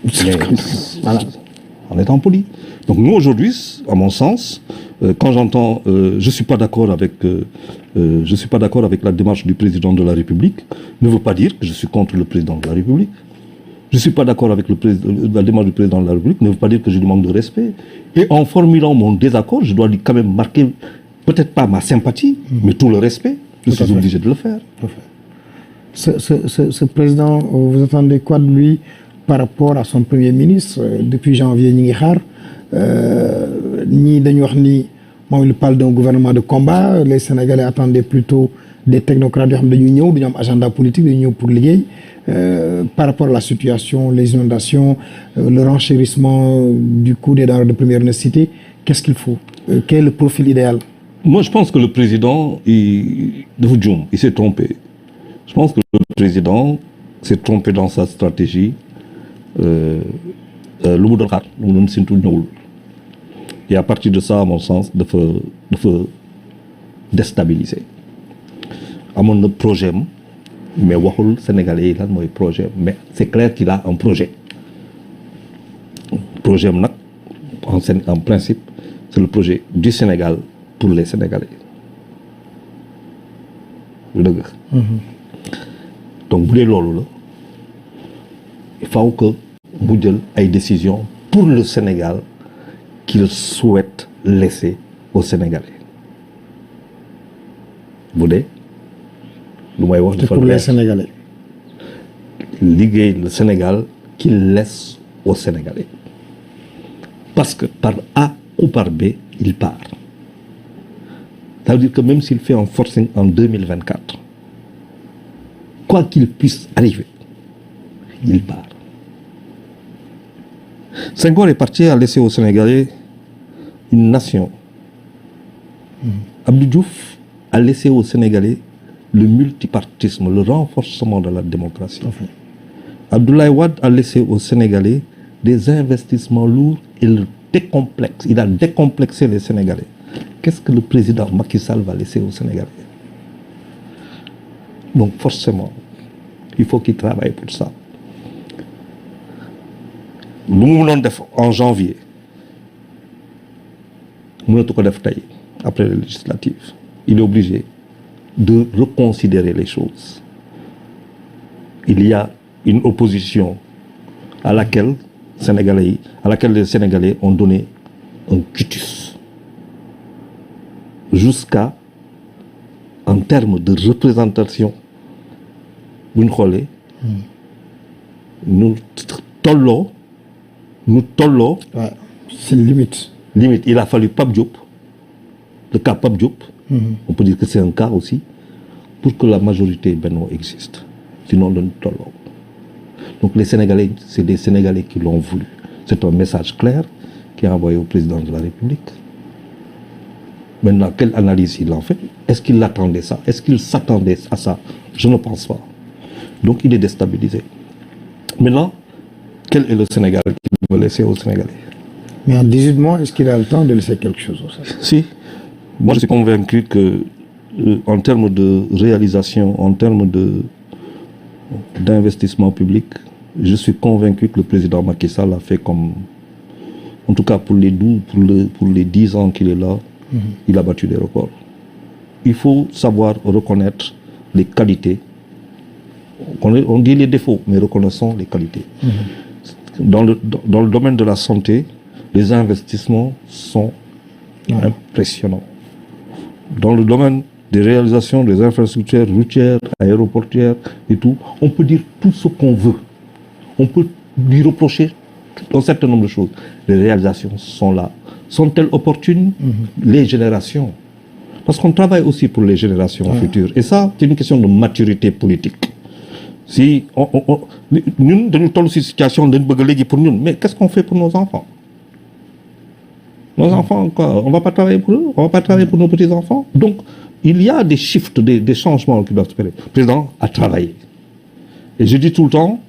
Mais, voilà, en étant poli. Donc nous aujourd'hui, à mon sens, quand j'entends, je suis pas d'accord avec la démarche du président de la République, ne veut pas dire que je suis contre le président de la République. Je suis pas d'accord avec la démarche du président de la République, ne veut pas dire que je lui manque de respect. Et en formulant mon désaccord, je dois lui quand même marquer, peut-être pas ma sympathie, mais tout le respect. Je suis obligé de le faire. Ce président, vous attendez quoi de lui par rapport à son premier ministre? Depuis janvier, ñi ngi xaar ñii dañu wax ni moom il parle d'un gouvernement de combat. Les Sénégalais attendaient plutôt des technocrates yoo xam dañuy ñëw dañu am agenda politique dañuy ñëw pour liggéey. Par rapport à la situation, les inondations, le renchérissement du coût des denrées de première nécessité, qu'est-ce qu'il faut? Quel est le profil idéal? Moi, je pense que le président, il s'est trompé. Je pense que le président s'est trompé dans sa stratégie. Et à partir de ça, à mon sens, de déstabiliser. À mon projet, mais waxul Sénégalais là mooy projet, mais c'est clair qu'il a un projet. Projet nag en principe, c'est le projet du Sénégal pour les Sénégalais. dëgg. Donc bu dee loolu la il faut que mu jël ay décisions pour le Sénégal qu'il souhaite laisser aux Sénégalais. bu dee lu may wax dafa pour les Sénégalais. liggéey le Sénégal qu'il laisse aux Sénégalais. Parce que par A ou par B, il part. Ça veut dire que même s'il fait un forcing en 2024, quoi qu'il puisse arriver, il part. Senghor est parti à laisser aux Sénégalais une nation. Abdou Diouf a laissé aux Sénégalais le multipartisme, le renforcement de la démocratie. Abdoulaye Wade a laissé aux Sénégalais des investissements lourds et le décomplexe. Il a décomplexé les Sénégalais. Qu'est-ce que le président Macky Sall va laisser aux Sénégalais? Donc forcément, il faut qu'il travaille pour ça. Nous voulons en janvier. Nous après les législatives. Il est obligé de reconsidérer les choses. Il y a une opposition à laquelle les Sénégalais ont donné un quitus. Jusqu'à, en termes de représentation, nous tollons. Ouais, c'est une limite. Il a fallu Pape Diop, le cas Pape Diop, on peut dire que c'est un cas aussi, pour que la majorité Benno existe. Sinon, nous tollons. Donc les Sénégalais, c'est des Sénégalais qui l'ont voulu. C'est un message clair qui est envoyé au président de la République. Maintenant, quelle analyse il en fait? Est-ce qu'il attendait ça? Est-ce qu'il s'attendait à ça? Je ne pense pas. Donc il est déstabilisé. Maintenant, quel est le Sénégal qu'il veut laisser aux Sénégalais? Mais en 18 mois, est-ce qu'il a le temps de laisser quelque chose au Sénégal? Si. Moi, je suis convaincu que, en termes de réalisation, en termes d'investissement public, je suis convaincu que le président Macky Sall a fait comme, en tout cas pour les 10 ans qu'il est là, il a battu des records. Il faut savoir reconnaître les qualités. On dit les défauts, mais reconnaissons les qualités. Dans le domaine de la santé, les investissements sont impressionnants. Dans le domaine des réalisations des infrastructures routières, aéroportuaires et tout, on peut dire tout ce qu'on veut. On peut lui reprocher un certain nombre de choses. Les réalisations sont là. Sont-elles opportunes? Les générations. Parce qu'on travaille aussi pour les générations futures. Et ça, c'est une question de maturité politique. Si nous, dans une situation de pour nous, mais qu'est-ce qu'on fait pour nos enfants? Nos enfants, quoi? On ne va pas travailler pour eux? On ne va pas travailler pour nos petits-enfants? Donc, il y a des shifts, des changements qui doivent se faire. Le président a travaillé. Et je dis tout le temps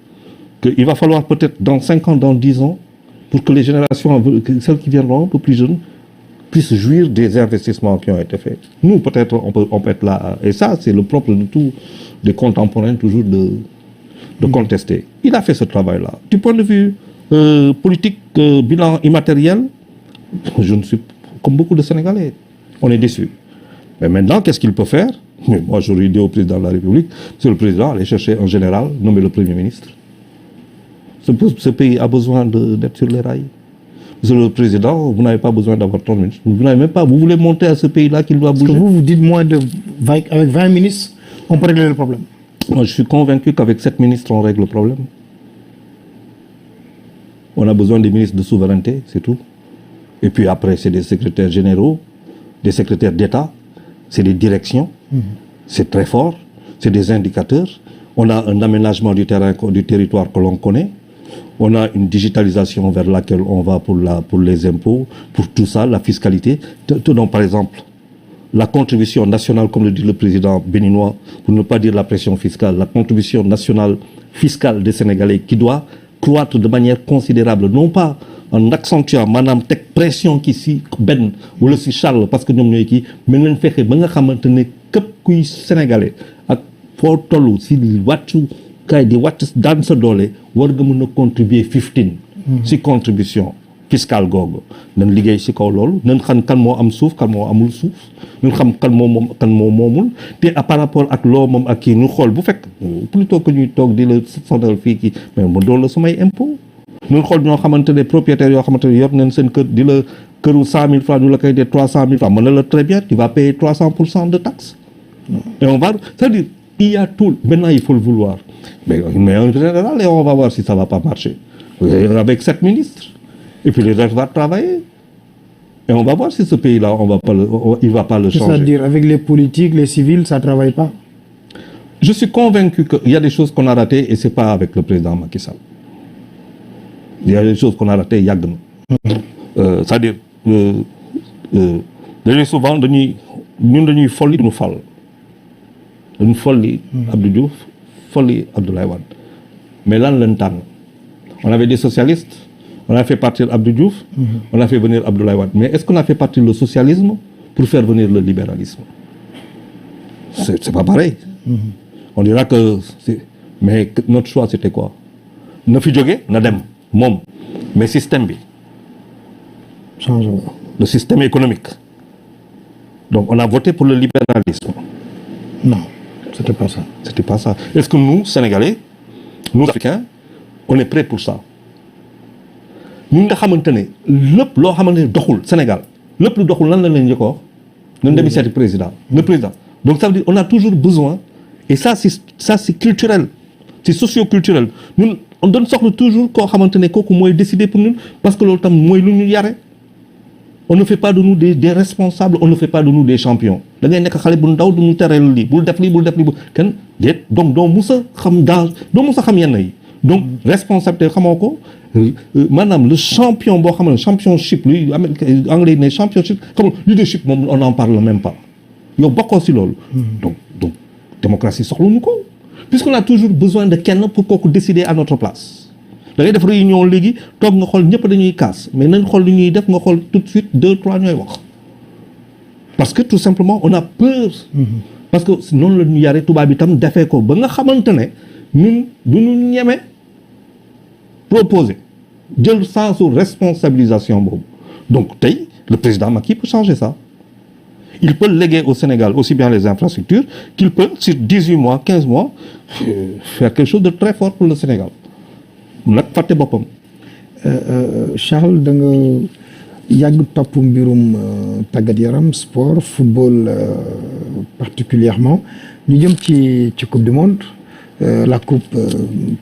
qu'il va falloir peut-être dans 5 ans, dans 10 ans, pour que les générations, celles qui viendront un peu plus jeunes, puissent jouir des investissements qui ont été faits. Nous, peut-être, on peut être là. Et ça, c'est le propre de tous les contemporains, toujours de contester. Il a fait ce travail-là. Du point de vue politique, bilan immatériel, je ne suis comme beaucoup de Sénégalais. On est déçus. Mais maintenant, qu'est-ce qu'il peut faire? Mais moi, j'aurais dit au président de la République, Monsieur le Président, allez chercher un général, nommer le Premier ministre. Ce pays a besoin d'être sur les rails. Monsieur le Président, vous n'avez pas besoin d'avoir 30 ministres. Vous n'avez même pas, vous voulez monter à ce pays-là qu'il doit bouger. Parce que vous dites avec 20 ministres, on peut régler le problème. Moi, je suis convaincu qu'avec 7 ministres, on règle le problème. On a besoin des ministres de souveraineté, c'est tout. Et puis après, c'est des secrétaires généraux, des secrétaires d'État, c'est des directions, c'est très fort, c'est des indicateurs. On a un aménagement du territoire que l'on connaît. On a une digitalisation vers laquelle on va pour les impôts, pour tout ça, la fiscalité. Tenons par exemple la contribution nationale, comme le dit le président béninois, pour ne pas dire la pression fiscale, la contribution nationale fiscale des Sénégalais qui doit croître de manière considérable, non pas en accentuant maanaam teg pression ki si benn wala si Charles parce que ñoom ñooy kii mais nañ fexe ba nga xamante ne képp kuy sénégalais ak foo toll si wàccu kaay di wàcc daan sa doole war nga mën a contribuer 15 si contribution fiscale googu nañ liggéey si kaw loolu nañ xam kan moo am suuf kan moo amul suuf nañ xam kan moo moomul te par rapport ak loo moom ak kii ñu xool bu fekk plutôt que ñuy toog di la sonal fii kii mais mu doon la sumay impôt ñun xool ñoo xamante ne propriétaires yoo xamante ne yor nañ seen kër di la këru 100 000 francs ñu la koy dee 300 000 francs mën na la très bien tu vas payer 300% de taxes et on va c'est-à-dire il y a tout maintenant il faut le vouloir mais en général et on va voir si ça va pas marcher avec 7 ministres et puis le reste va travailler et on va voir si ce pays-là il va pas le changer. C'est-à-dire avec les politiques, les civils, ça travaille pas. Je suis convaincu qu'il y a des choses qu'on a ratées et c'est pas avec le président Macky Sall. Il y a des choses qu'on a ratées yàgg na. C'est-à-dire dañuy souvent dañuy folli duñu fal dañu folli Abdou Diouf folli Abdoulaye Wade mais lan lañ tànn on avait des socialistes on a fait partir Abdou Diouf on a fait venir Abdoulaye Wade mais est-ce qu'on a fait partir le socialisme pour faire venir le libéralisme? C'est pas pareil. On dira que mais notre choix c'était quoi? na fi jóge na dem moom mais système bi changement le système économique donc on a voté pour le libéralisme. Non, c'était pas ça. Est-ce que nous Sénégalais nous Africains on est prêts pour ça? ñun nga xamante ne lépp loo xamante ne doxul Sénégal lépp lu doxul lan la leen njëkk a wax nañ dem seeti président le président donc ça veut dire on a toujours besoin et ça c'est culturel c'est socio-culturel ñun on doon soxla toujours koo xamante ne kooku mooy décider pour ñun parce que loolu tam mooy lu ñu yare on ne fait pas de nous des responsables on ne fait pas de nous des champions da ngay nekk xale bu ndaw du ñu tereel lii bul def lii kenn déet donc doo mus a xam doo mus a xam yenn yi donc responsabilité xamoo ko maanaam le champion boo xam ne championship luy anglais ne championship comme leadership moom on n'en parle même pas yow bokkoo si loolu donc démocratie soxluñu ko puisqu'on a toujours besoin de kenn pour kooku décider à notre place da ngay def réunion léegi toog nga xool ñëpp dañuy kaas mais nañ xool lu ñuy def nga xool tout de suite 2-3 ñooy wax parce que tout simplement on a peur parce que noonu la ñu yare tubaab itam defee ko ba nga xamante ne ñun du ñu ñeme proposer jël sensu responsabilisation boobu donc tey le président Macky peut changer ça il peut léguer au Sénégal aussi bien les infrastructures qu'il peut sur 18 mois 15 mois faire quelque chose de très fort pour le Sénégal nag fàtte boppam. Charles da nga yàgg topp mbirum tàggat yaram sport football particulièrement ñu jëm ci coupe du monde la coupe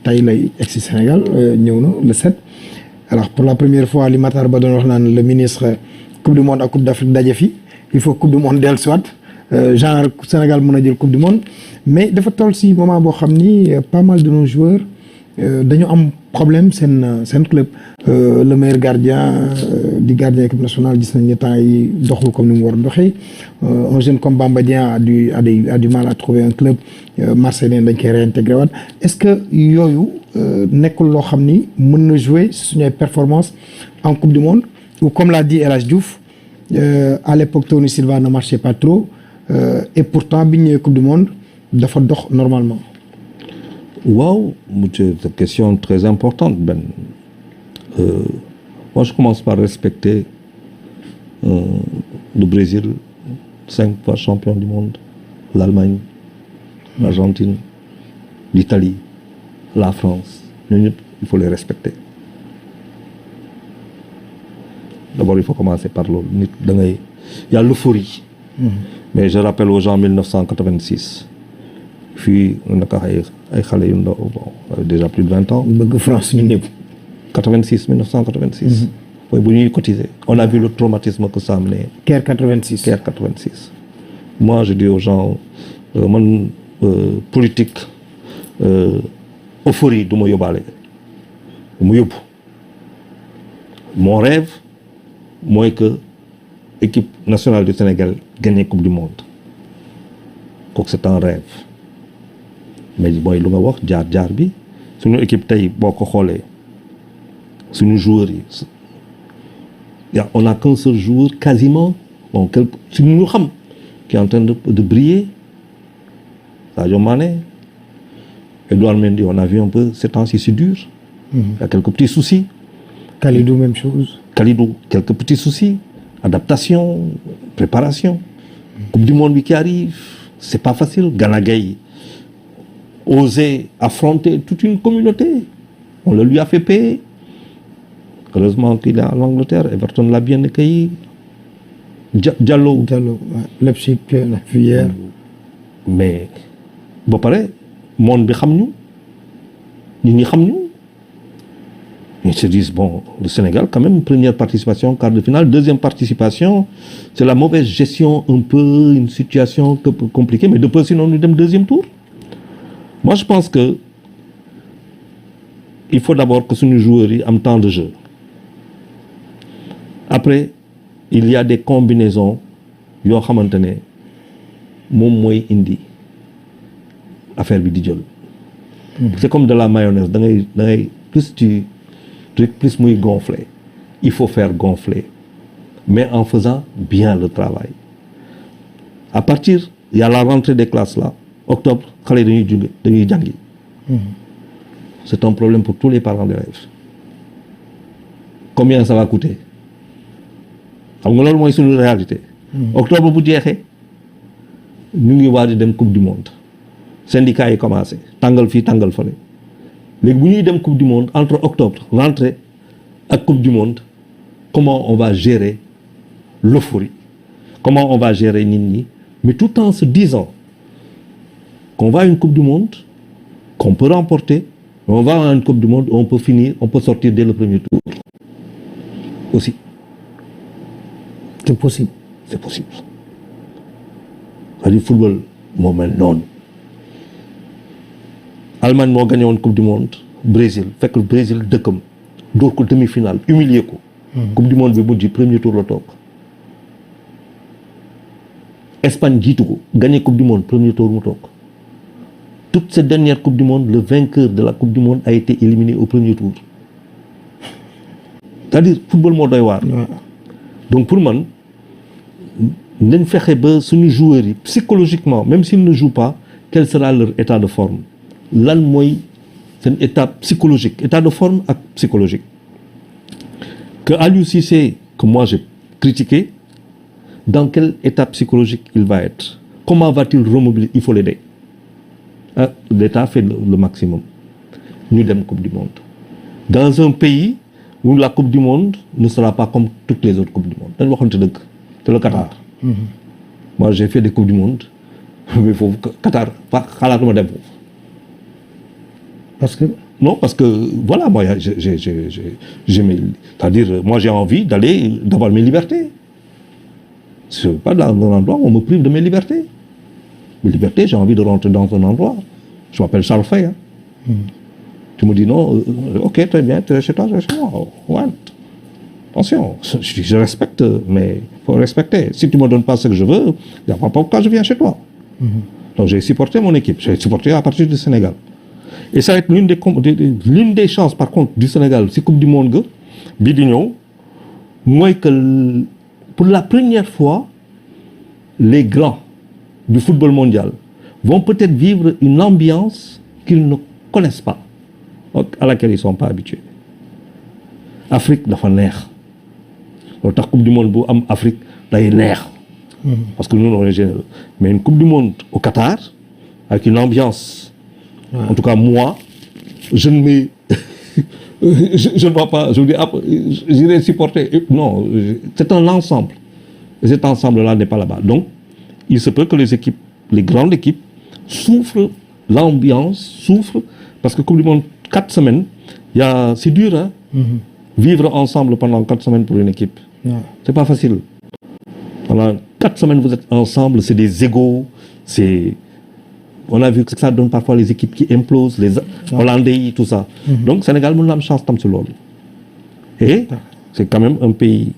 tey lay egsi Sénégal ñëw na le 7 alors pour la première fois li Matar Ba doon wax naan le ministre coupe du monde ak coupe d'Afrique daje fi il faut coupe du monde dellu si waat genre Sénégal mën a jël coupe du monde mais dafa toll si moment boo xam ni pas mal de nos joueurs dañu am problème seen club le meilleur gardien di gardien équipe nationale gis nañ ne temps yi doxul comme ni mu war a doxee un jeune comme Bamba Dieng a du mal à trouver un club marseillais dañ koy réintégré waat est-ce que yooyu nekkul loo xam ni mën na jouer suñuy performance en coupe du monde ou comme l'a dit El Hadj Diouf à l'époque Tony Silva ne marchait pas trop et pourtant bi ñu ñëwee coupe du monde dafa dox normalement. Waaw c'est une question très importante Ben Moi, je commence par respecter le Brésil, 5 fois champion du monde, l'Allemagne, l'Argentine, l'Italie, la France. Il faut les respecter. D'abord, il faut commencer par l'eau. Il y a l'euphorie. Mais je rappelle aux gens 1986. Puis, on a déjà plus de 20 ans. France, 1986. Oui, on a vu le traumatisme que ça a amené. Caire 86. Caire 86. Moi, je dis aux gens, politique, euphorie, de mon rêve, moi, que l'équipe nationale du Sénégal gagne la Coupe du Monde. Donc, c'est un rêve. Mais bon, il y a des si notre équipe est si nos joueurs, on n'a qu'un seul joueur quasiment, bon, si nous savons, qui est en train de briller, Sadio Mané, Edouard Mendy, on a vu un peu ces temps-ci, c'est dur. Il y a quelques petits soucis. Kalidou, même chose. Kalidou, quelques petits soucis. Adaptation, préparation. Coupe du Monde qui arrive, c'est pas facile. Gana Gueye, oser affronter toute une communauté. On le lui a fait payer. Heureusement qu'il est en Angleterre. Everton l'a bien accueilli. Diallo. Leipzig, la Fuyère. Mais, bon, pareil, monde bi xam ñu, nit ñi xam ñu. Ils se disent, bon, le Sénégal, quand même, première participation, quart de finale. Deuxième participation, c'est la mauvaise gestion, un peu, une situation un peu compliquée, mais de peu, sinon, nous sommes deuxième tour. Moi, je pense que il faut d'abord que nos joueurs aient un temps de jeu. Après, il y a des combinaisons, yo xamantene mom moy indi affaire bi di jël. C'est comme de la mayonnaise, plus muy gonfler. Il faut faire gonfler, mais en faisant bien le travail. À partir, il y a la rentrée des classes là, octobre, xalé dañuy jangi. C'est un problème pour tous les parents d'élèves. Combien ça va coûter? Xam nga loolu mooy suñu réalité. Octobre bu jeexee ñu ngi waaj dem coupe du monde. Syndicat yi commencé tàngal fii tàngal fële. Léegi bu ñuy dem coupe du monde entre octobre rentrée ak coupe du monde, comment on va gérer l'euphorie? Comment on va gérer nit ñi? Mais tout en se disant qu'on va à une coupe du monde, qu'on peut remporter, on va à une coupe du monde, on peut finir, on peut sortir dès le premier tour. Aussi. C'est possible. C'est possible. C'est-à-dire football, moment non. Allemagne moo gagné woon coupe du monde, Brésil fekk Brésil dëkkam door ko demi-finale humilié ko. Coupe du monde bi mujj premier tour la toog. Espagne jiitu ko gagné coupe du monde premier tour mu toog. Toute cette dernière coupe du monde, le vainqueur de la coupe du monde a été éliminé au premier tour. C'est-à-dire football moo doy waar. Donc pour man nañ fexe ba suñu joueurs yi psychologiquement même s'ils ne jouent pas, quel sera leur état de forme? Lan mooy seen état psychologique, état de forme ak psychologique. Que Aliou Cissé, que moi j'ai critiqué, dans quel état psychologique il va être? Comment va-t-il remobiliser? Il faut l'aider. L'État fait le maximum. Nous dem Coupe du Monde. Dans un pays où la Coupe du Monde ne sera pas comme toutes les autres Coupes du Monde. dañu waxante dëgg. C'est le Qatar. Moi j'ai fait des Coupes du Monde, mais faut Qatar xalaatuma dem foofu. Parce que non, parce que voilà, moi c'est-à-dire moi j'ai envie d'avoir mes libertés. C'est pas dans un endroit où on me prive de mes libertés. Mes libertés, j'ai envie de rentrer dans un endroit. Je m'appelle Charles Fay. Hein. Tu me dis non, ok, très bien, tu es chez toi, je suis chez moi. Ouais. Attention, je respecte, mais il faut respecter. Si tu ne me donnes pas ce que je veux, il n'y a pas pourquoi je viens chez toi. Donc j'ai supporté mon équipe, j'ai supporté à partir du Sénégal. Et ça va être l'une des chances, par contre, du Sénégal, si Coupe du Monde, Bidigno, moi, que pour la première fois, les grands du football mondial vont peut-être vivre une ambiance qu'ils ne connaissent pas, à laquelle ils ne sont pas habitués. Afrique dafa neex loolu tax coupe du monde bu am Afrique day neex. Parce que nous on est généreux mais une coupe du monde au Qatar avec une ambiance. En tout cas moi je ne me je ne vois pas je vous dis j'irai supporter non c'est un ensemble et cet ensemble là n'est pas là-bas donc il se peut que les grandes équipes souffrent l'ambiance souffre parce que coupe du monde 4 semaines c'est dur hein. Vivre ensemble pendant 4 semaines pour une équipe c'est pas facile pendant 4 semaines vous êtes ensemble c'est des égos on a vu que ça donne parfois les équipes qui implosent les Hollandais tout ça donc Sénégal mën na am chance tam si loolu et c'est quand même un pays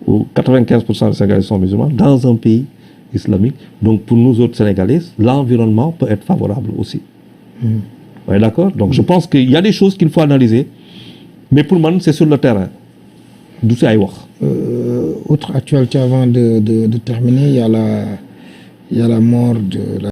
où 95% des Sénégalais sont musulmans dans un pays islamique donc pour nous autres Sénégalais l'environnement peut être favorable aussi ouais, d'accord donc je pense qu'il y a des choses qu'il faut analyser mais pour moi c'est sur le terrain du si ay wax autre actualité avant de terminer il y a la mort de la